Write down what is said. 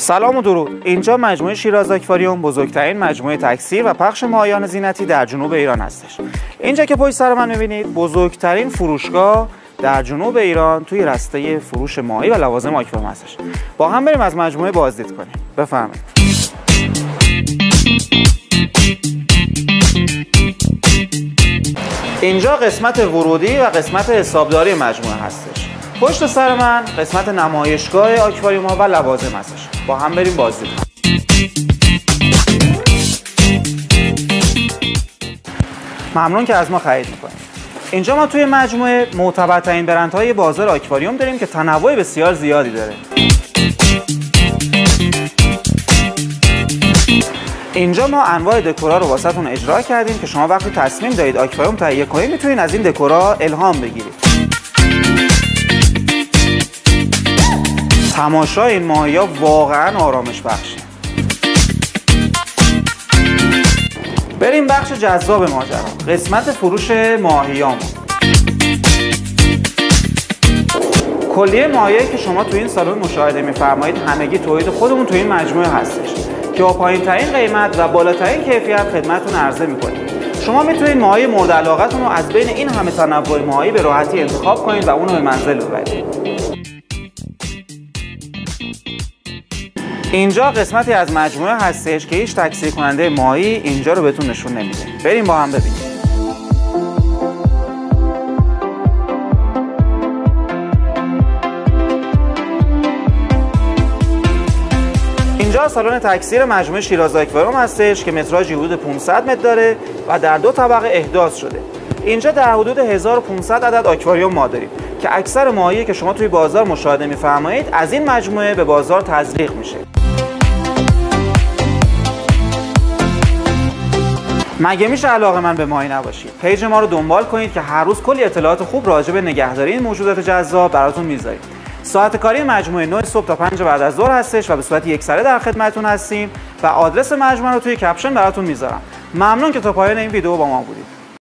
سلام و درود. اینجا مجموعه شیراز آکواریوم بزرگترین مجموعه تکثیر و پخش ماهیان زینتی در جنوب ایران هستش. اینجا که پشت سر من می‌بینید بزرگترین فروشگاه در جنوب ایران توی رسته فروش ماهی و لوازم آکواریوم هستش. با هم بریم از مجموعه بازدید کنیم. بفرمایید. اینجا قسمت ورودی و قسمت حسابداری مجموعه هستش. پشت سر من قسمت نمایشگاه آکواریوم ها و لوازم هستش. با هم بریم بازدید کنیم. ممنون که از ما خرید میکنید. اینجا ما توی مجموعه معتبرترین برندهای بازار آکواریوم داریم که تنوع بسیار زیادی داره. اینجا ما انواع دکورها رو واسهتون اجرا کردیم که شما وقتی تصمیم دارید آکواریوم تهیه کنید میتونید از این دکورها الهام بگیرید. تماشای این ماهی‌ها واقعا آرامش بخشه. بریم بخش جذاب ماجرا، قسمت فروش ماهیامون. کلیه ماهیایی که شما تو این سالن مشاهده می‌فرمایید همگی تولید خودمون تو این مجموعه هستش که با پایین‌ترین قیمت و بالاترین کیفیت خدمتتون عرضه می‌کنیم. شما میتونید ماهی مورد علاقتون رو از بین این همه تنوع ماهی به راحتی انتخاب کنید و اون رو به منزل ببرید. اینجا قسمتی از مجموعه هستش که هیچ تکثیر کننده ماهی اینجا رو بهتون نشون نمیده. بریم با هم ببینیم. اینجا سالن تکثیر مجموعه شیراز آکواریوم هستش که متراژی حدود 500 متر داره و در 2 طبقه احداث شده. اینجا در حدود 1500 عدد آکواریوم ما داریم که اکثر ماهی که شما توی بازار مشاهده می‌فرمایید از این مجموعه به بازار تزریق میشه. مگه میشه علاقه‌مند به ماهی نباشید؟ پیج ما رو دنبال کنید که هر روز کلی اطلاعات خوب راجع به نگهداری این موجودات جذاب براتون میذاریم. ساعت کاری مجموعه 9 صبح تا 5 بعد از ظهر هستش و به صورت یکسره در خدمتتون هستیم و آدرس مجموعه رو توی کپشن براتون میذارم. ممنون که تا پایان این ویدیو با ما بودید.